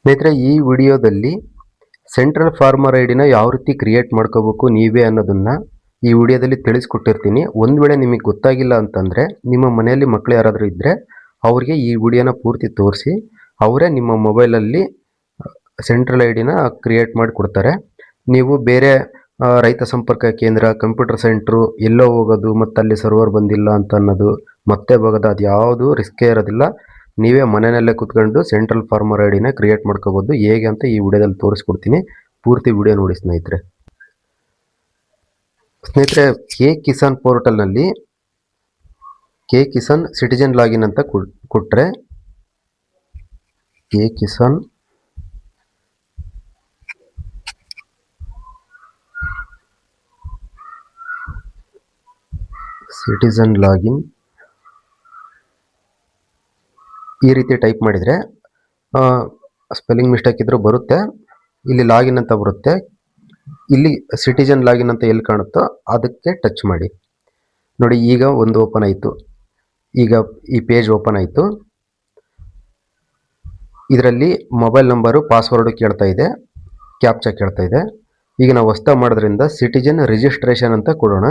ಸ್ನೇಹಿತರೆ, ಈ ವಿಡಿಯೋದಲ್ಲಿ ಸೆಂಟ್ರಲ್ ಫಾರ್ಮರ್ ಐಡಿನ ಯಾವ ರೀತಿ ಕ್ರಿಯೇಟ್ ಮಾಡ್ಕೋಬೇಕು ನೀವೇ ಅನ್ನೋದನ್ನು ಈ ವಿಡಿಯೋದಲ್ಲಿ ತಿಳಿಸ್ಕೊಟ್ಟಿರ್ತೀನಿ. ಒಂದು ವೇಳೆ ನಿಮಗೆ ಗೊತ್ತಾಗಿಲ್ಲ ಅಂತಂದರೆ ನಿಮ್ಮ ಮನೆಯಲ್ಲಿ ಮಕ್ಕಳು ಯಾರಾದರೂ ಇದ್ದರೆ ಅವರಿಗೆ ಈ ವಿಡಿಯೋನ ಪೂರ್ತಿ ತೋರಿಸಿ ಅವರೇ ನಿಮ್ಮ ಮೊಬೈಲಲ್ಲಿ ಸೆಂಟ್ರಲ್ ಐಡಿನ ಕ್ರಿಯೇಟ್ ಮಾಡಿ ಕೊಡ್ತಾರೆ. ನೀವು ಬೇರೆ ರೈತ ಸಂಪರ್ಕ ಕೇಂದ್ರ, ಕಂಪ್ಯೂಟರ್ ಸೆಂಟ್ರು ಎಲ್ಲೋ ಹೋಗೋದು ಮತ್ತು ಅಲ್ಲಿ ಸರ್ವರ್ ಬಂದಿಲ್ಲ ಅಂತ ಅನ್ನೋದು ಮತ್ತೆ ಹೋಗೋದು, ಅದು ಯಾವುದು ರಿಸ್ಕೇ ಇರೋದಿಲ್ಲ. ನೀವೇ ಮನೆಯಲ್ಲೇ ಕೂತ್ಕೊಂಡು ಸೆಂಟ್ರಲ್ ಫಾರ್ಮರ್ ಐಡಿನ ಕ್ರಿಯೇಟ್ ಮಾಡ್ಕೋಬೋದು. ಹೇಗೆ ಅಂತ ಈ ವಿಡಿಯೋದಲ್ಲಿ ತೋರಿಸ್ಕೊಡ್ತೀನಿ. ಪೂರ್ತಿ ವಿಡಿಯೋ ನೋಡಿ ಸ್ನೇಹಿತರೆ. ಕೆ ಕಿಸಾನ್ ಪೋರ್ಟಲ್ನಲ್ಲಿ ಕೆ ಕಿಸಾನ್ ಸಿಟಿಜನ್ ಲಾಗಿನ್ ಅಂತ ಕೊಟ್ಟರೆ ಕೆ ಕಿಸಾನ್ ಸಿಟಿಜನ್ ಲಾಗಿನ್ ಈ ರೀತಿ ಟೈಪ್ ಮಾಡಿದರೆ ಸ್ಪೆಲ್ಲಿಂಗ್ ಮಿಸ್ಟೇಕ್ ಇದ್ರೂ ಬರುತ್ತೆ. ಇಲ್ಲಿ ಲಾಗಿನ್ ಅಂತ ಬರುತ್ತೆ. ಇಲ್ಲಿ ಸಿಟಿಜನ್ ಲಾಗಿನ್ ಅಂತ ಎಲ್ಲಿ ಕಾಣುತ್ತೋ ಅದಕ್ಕೆ ಟಚ್ ಮಾಡಿ. ನೋಡಿ, ಈಗ ಒಂದು ಓಪನ್ ಆಯಿತು. ಈಗ ಈ ಪೇಜ್ ಓಪನ್ ಆಯಿತು. ಇದರಲ್ಲಿ ಮೊಬೈಲ್ ನಂಬರು, ಪಾಸ್ವರ್ಡು ಕೇಳ್ತಾ ಇದೆ, ಕ್ಯಾಪ್ಚಾ ಕೇಳ್ತಾ ಇದೆ. ಈಗ ನಾವು ಹೊಸ್ದಾಗಿ ಮಾಡೋದ್ರಿಂದ ಸಿಟಿಜನ್ ರಿಜಿಸ್ಟ್ರೇಷನ್ ಅಂತ ಕೊಡೋಣ.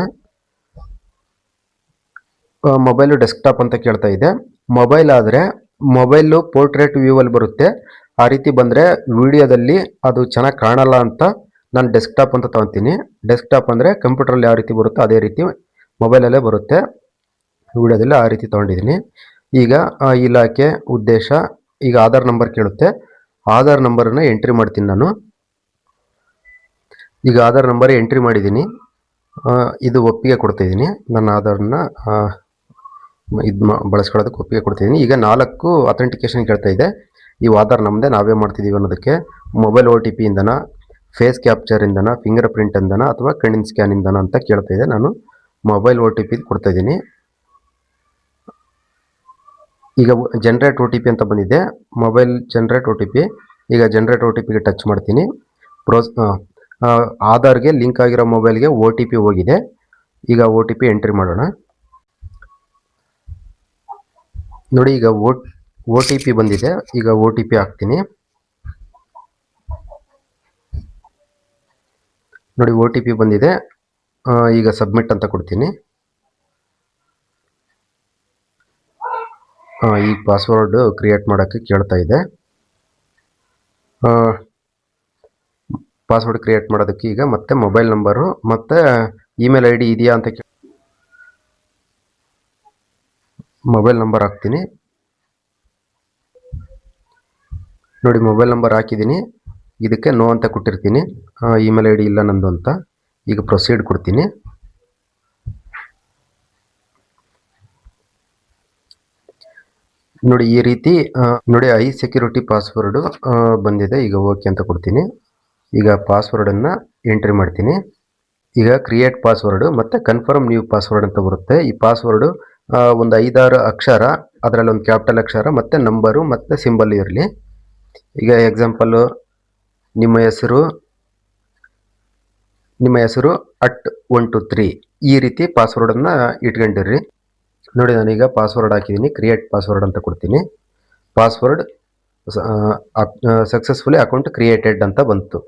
ಮೊಬೈಲು ಡೆಸ್ಕ್ಟಾಪ್ ಅಂತ ಕೇಳ್ತಾ ಇದೆ. ಮೊಬೈಲ್ ಆದರೆ ಮೊಬೈಲು ಪೋರ್ಟ್ರೇಟ್ ವ್ಯೂವಲ್ಲಿ ಬರುತ್ತೆ. ಆ ರೀತಿ ಬಂದರೆ ವಿಡಿಯೋದಲ್ಲಿ ಅದು ಚೆನ್ನಾಗಿ ಕಾಣಲ್ಲ ಅಂತ ನಾನು ಡೆಸ್ಕ್ಟಾಪ್ ಅಂತ ತೊಗೊತೀನಿ. ಡೆಸ್ಕ್ಟಾಪ್ ಅಂದರೆ ಕಂಪ್ಯೂಟ್ರಲ್ಲಿ ಯಾವ ರೀತಿ ಬರುತ್ತೋ ಅದೇ ರೀತಿ ಮೊಬೈಲಲ್ಲೇ ಬರುತ್ತೆ. ವಿಡಿಯೋದಲ್ಲಿ ಆ ರೀತಿ ತೊಗೊಂಡಿದ್ದೀನಿ. ಈಗ ಇಲಾಖೆ, ಉದ್ದೇಶ, ಈಗ ಆಧಾರ್ ನಂಬರ್ ಕೇಳುತ್ತೆ. ಆಧಾರ್ ನಂಬರನ್ನು ಎಂಟ್ರಿ ಮಾಡ್ತೀನಿ ನಾನು. ಈಗ ಆಧಾರ್ ನಂಬರ್ ಎಂಟ್ರಿ ಮಾಡಿದ್ದೀನಿ. ಇದು ಒಪ್ಪಿಗೆ ಕೊಡ್ತಾಯಿದ್ದೀನಿ. ನನ್ನ ಆಧಾರ್ನ ಬಳಸ್ಕೊಳ್ಳೋದಕ್ಕೆ ಒಪ್ಪಿಗೆ ಕೊಡ್ತಿದ್ದೀನಿ. ಈಗ 4 ಅಥೆಂಟಿಕೇಶನ್ ಕೇಳ್ತಾ ಇದೆ. ಈ ಆಧಾರ್ ನಮ್ಮದೇ, ನಾವೇ ಮಾಡ್ತಿದ್ದೀವಿ ಅನ್ನೋದಕ್ಕೆ. ಮೊಬೈಲ್ OTP ಇಂದನ, ಫೇಸ್ ಕ್ಯಾಪ್ಚರಿಂದನ, ಫಿಂಗರ್ ಪ್ರಿಂಟಿಂದನ ಅಥವಾ ಕಣ್ಣಿನ ಸ್ಕ್ಯಾನಿಂದನ ಅಂತ ಕೇಳ್ತಾ ಇದೆ. ನಾನು ಮೊಬೈಲ್ OTP ಕೊಡ್ತಾಯಿದ್ದೀನಿ. ಈಗ ಜನರೇಟ್ OTP ಅಂತ ಬಂದಿದೆ. Mobile generate OTP. ಈಗ ಜನರೇಟ್ OTPಗೆ ಟಚ್ ಮಾಡ್ತೀನಿ. ಆಧಾರ್ಗೆ ಲಿಂಕ್ ಆಗಿರೋ ಮೊಬೈಲ್ಗೆ OTP ಹೋಗಿದೆ. ಈಗ OTP ಎಂಟ್ರಿ ಮಾಡೋಣ. ನೋಡಿ, ಈಗ OTP ಬಂದಿದೆ. ಈಗ OTP ಹಾಕ್ತೀನಿ. ನೋಡಿ, OTP ಬಂದಿದೆ. ಈಗ ಸಬ್ಮಿಟ್ ಅಂತ ಕೊಡ್ತೀನಿ. ಈ ಪಾಸ್ವರ್ಡ್ ಕ್ರಿಯೇಟ್ ಮಾಡೋಕ್ಕೆ ಕೇಳ್ತಾ ಇದೆ. ಪಾಸ್ವರ್ಡ್ ಕ್ರಿಯೇಟ್ ಮಾಡೋದಕ್ಕೆ ಈಗ ಮತ್ತೆ ಮೊಬೈಲ್ ನಂಬರು ಮತ್ತು ಇಮೇಲ್ ID ಇದೆಯಾ ಅಂತ ಮೊಬೈಲ್ ನಂಬರ್ ಹಾಕ್ತೀನಿ. ನೋಡಿ, ಮೊಬೈಲ್ ನಂಬರ್ ಹಾಕಿದ್ದೀನಿ. ಇದಕ್ಕೆ ನೋ ಅಂತ ಕೊಟ್ಟಿರ್ತೀನಿ. ಇಮೇಲ್ ID ಇಲ್ಲ ನಂದು ಅಂತ. ಈಗ ಪ್ರೊಸೀಡ್ ಕೊಡ್ತೀನಿ. ನೋಡಿ, ಈ ರೀತಿ ನೋಡಿ ಐ ಸೆಕ್ಯೂರಿಟಿ ಪಾಸ್ವರ್ಡು ಬಂದಿದೆ. ಈಗ ಓಕೆ ಅಂತ ಕೊಡ್ತೀನಿ. ಈಗ ಪಾಸ್ವರ್ಡನ್ನು ಎಂಟ್ರಿ ಮಾಡ್ತೀನಿ. ಈಗ ಕ್ರಿಯೇಟ್ ಪಾಸ್ವರ್ಡು ಮತ್ತು ಕನ್ಫರ್ಮ್ ನ್ಯೂ ಪಾಸ್ವರ್ಡ್ ಅಂತ ಬರುತ್ತೆ. ಈ ಪಾಸ್ವರ್ಡು ಒಂದು 5-6 ಅಕ್ಷರ, ಅದರಲ್ಲಿ ಒಂದು ಕ್ಯಾಪಿಟಲ್ ಅಕ್ಷರ ಮತ್ತು ನಂಬರು ಮತ್ತು ಸಿಂಬಲ್ ಇರಲಿ. ಈಗ ಎಕ್ಸಾಂಪಲ್ಲು ನಿಮ್ಮ ಹೆಸರು @123 ಈ ರೀತಿ ಪಾಸ್ವರ್ಡನ್ನು ಇಟ್ಕೊಂಡಿರ್ರಿ. ನೋಡಿ, ನಾನೀಗ ಪಾಸ್ವರ್ಡ್ ಹಾಕಿದ್ದೀನಿ. ಕ್ರಿಯೇಟ್ ಪಾಸ್ವರ್ಡ್ ಅಂತ ಕೊಡ್ತೀನಿ. ಪಾಸ್ವರ್ಡ್ ಸಕ್ಸಸ್ಫುಲಿ ಅಕೌಂಟ್ ಕ್ರಿಯೇಟೆಡ್ ಅಂತ ಬಂತು.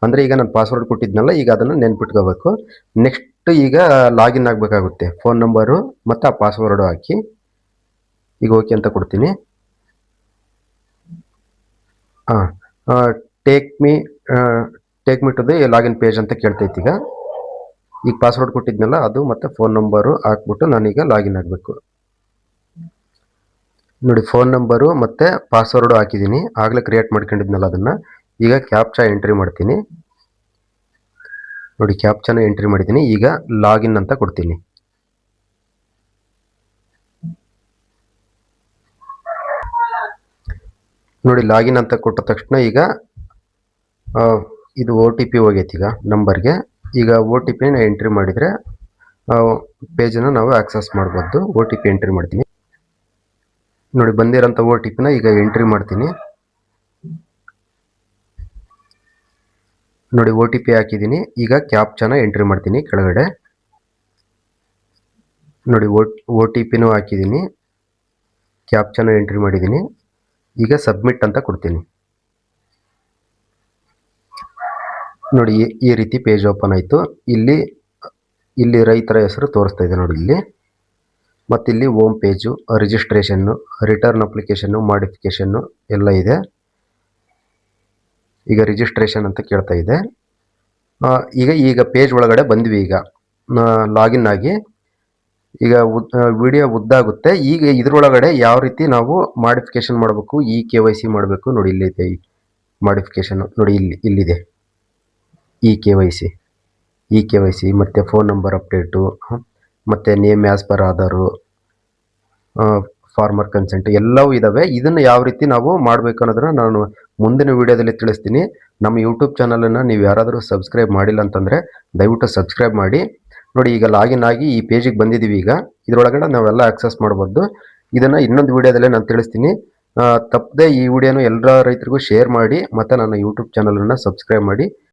ಅಂದರೆ ಈಗ ನಾನು ಪಾಸ್ವರ್ಡ್ ಕೊಟ್ಟಿದ್ನಲ್ಲ, ಈಗ ಅದನ್ನು ನೆನ್ಪಿಟ್ಕೋಬೇಕು. ನೆಕ್ಸ್ಟ್ ಈಗ ಲಾಗಿನ್ ಆಗಬೇಕಾಗುತ್ತೆ. ಫೋನ್ ನಂಬರು ಮತ್ತು ಆ ಪಾಸ್ವರ್ಡು ಹಾಕಿ ಈಗ ಓಕೆ ಅಂತ ಕೊಡ್ತೀನಿ. Take me to the login page ಅಂತ ಕೇಳ್ತೈತಿ. ಈಗ ಪಾಸ್ವರ್ಡ್ ಕೊಟ್ಟಿದ್ನಲ್ಲ ಅದು ಮತ್ತು ಫೋನ್ ನಂಬರು ಹಾಕ್ಬಿಟ್ಟು ನಾನೀಗ ಲಾಗಿನ್ ಆಗಬೇಕು. ನೋಡಿ, ಫೋನ್ ನಂಬರು ಮತ್ತು ಪಾಸ್ವರ್ಡು ಹಾಕಿದ್ದೀನಿ. ಆಗಲೇ ಕ್ರಿಯೇಟ್ ಮಾಡ್ಕೊಂಡಿದ್ನಲ್ಲ ಅದನ್ನು. ಈಗ ಕ್ಯಾಪ್ಚಾ ಎಂಟ್ರಿ ಮಾಡ್ತೀನಿ. ನೋಡಿ, ಕ್ಯಾಪ್ಚಾನ ಎಂಟ್ರಿ ಮಾಡಿದ್ದೀನಿ. ಈಗ ಲಾಗಿನ್ ಅಂತ ಕೊಡ್ತೀನಿ. ನೋಡಿ, ಲಾಗಿನ್ ಅಂತ ಕೊಟ್ಟ ತಕ್ಷಣ ಈಗ ಇದು OTP ಹೋಗೈತಿ ಈಗ ನಂಬರ್ಗೆ. ಈಗ OTPನ ಎಂಟ್ರಿ ಮಾಡಿದರೆ ಪೇಜನ್ನು ನಾವು ಆಕ್ಸೆಸ್ ಮಾಡ್ಬೋದು. OTP ಎಂಟ್ರಿ ಮಾಡ್ತೀನಿ. ನೋಡಿ, ಬಂದಿರೋಂಥ OTPನ ಈಗ ಎಂಟ್ರಿ ಮಾಡ್ತೀನಿ. ನೋಡಿ, OTP ಹಾಕಿದ್ದೀನಿ. ಈಗ ಕ್ಯಾಪ್ಚಾನ ಎಂಟ್ರಿ ಮಾಡ್ತೀನಿ ಕೆಳಗಡೆ. ನೋಡಿ, OTPನೂ ಹಾಕಿದ್ದೀನಿ, ಕ್ಯಾಪ್ಚಾನ ಎಂಟ್ರಿ ಮಾಡಿದ್ದೀನಿ. ಈಗ ಸಬ್ಮಿಟ್ ಅಂತ ಕೊಡ್ತೀನಿ. ನೋಡಿ ಈ ರೀತಿ ಪೇಜ್ ಓಪನ್ ಆಯಿತು. ಇಲ್ಲಿ ರೈತರ ಹೆಸರು ತೋರಿಸ್ತಾ ಇದೆ ನೋಡಿ ಇಲ್ಲಿ. ಮತ್ತು ಇಲ್ಲಿ home page, registration, return application, modification ಎಲ್ಲ ಇದೆ. ಈಗ ರಿಜಿಸ್ಟ್ರೇಷನ್ ಅಂತ ಕೇಳ್ತಾ ಇದೆ. ಈಗ ಪೇಜ್ ಒಳಗಡೆ ಬಂದ್ವಿ. ಈಗ ಲಾಗಿನ್ ಆಗಿ ಈಗ ವಿಡಿಯೋ ಉದ್ದಾಗುತ್ತೆ. ಈಗ ಇದರೊಳಗಡೆ ಯಾವ ರೀತಿ ನಾವು ಮಾಡಿಫಿಕೇಷನ್ ಮಾಡಬೇಕು, KYC ಮಾಡಬೇಕು ನೋಡಿ. ಇಲ್ಲಿದೆ ಮಾಡಿಫಿಕೇಷನ್ ನೋಡಿ, ಇಲ್ಲಿದೆ KYC ಮತ್ತು ಫೋನ್ ನಂಬರ್ ಅಪ್ಡೇಟು, ಮತ್ತು name as per Aadhaar, farmer consent ಎಲ್ಲವೂ ಇದ್ದಾವೆ. ಇದನ್ನು ಯಾವ ರೀತಿ ನಾವು ಮಾಡಬೇಕು ಅನ್ನೋದನ್ನು ನಾನು ಮುಂದಿನ ವಿಡಿಯೋದಲ್ಲಿ ತಿಳಿಸ್ತೀನಿ. ನಮ್ಮ ಯೂಟ್ಯೂಬ್ ಚಾನಲನ್ನು ನೀವು ಯಾರಾದರೂ ಸಬ್ಸ್ಕ್ರೈಬ್ ಮಾಡಿಲ್ಲ ಅಂತಂದರೆ ದಯವಿಟ್ಟು ಸಬ್ಸ್ಕ್ರೈಬ್ ಮಾಡಿ. ನೋಡಿ ಈಗ ಲಾಗಿನ್ ಆಗಿ ಈ ಪೇಜಿಗೆ ಬಂದಿದ್ದೀವಿ. ಈಗ ಇದರೊಳಗಡೆ ನಾವೆಲ್ಲ ಆಕ್ಸೆಸ್ ಮಾಡ್ಬೋದು. ಇದನ್ನು ಇನ್ನೊಂದು ವಿಡಿಯೋದಲ್ಲೇ ನಾನು ತಿಳಿಸ್ತೀನಿ. ತಪ್ಪದೆ ಈ ವಿಡಿಯೋನು ಎಲ್ಲ ರೈತರಿಗೂ ಶೇರ್ ಮಾಡಿ ಮತ್ತು ನನ್ನ ಯೂಟ್ಯೂಬ್ ಚಾನಲನ್ನು ಸಬ್ಸ್ಕ್ರೈಬ್ ಮಾಡಿ.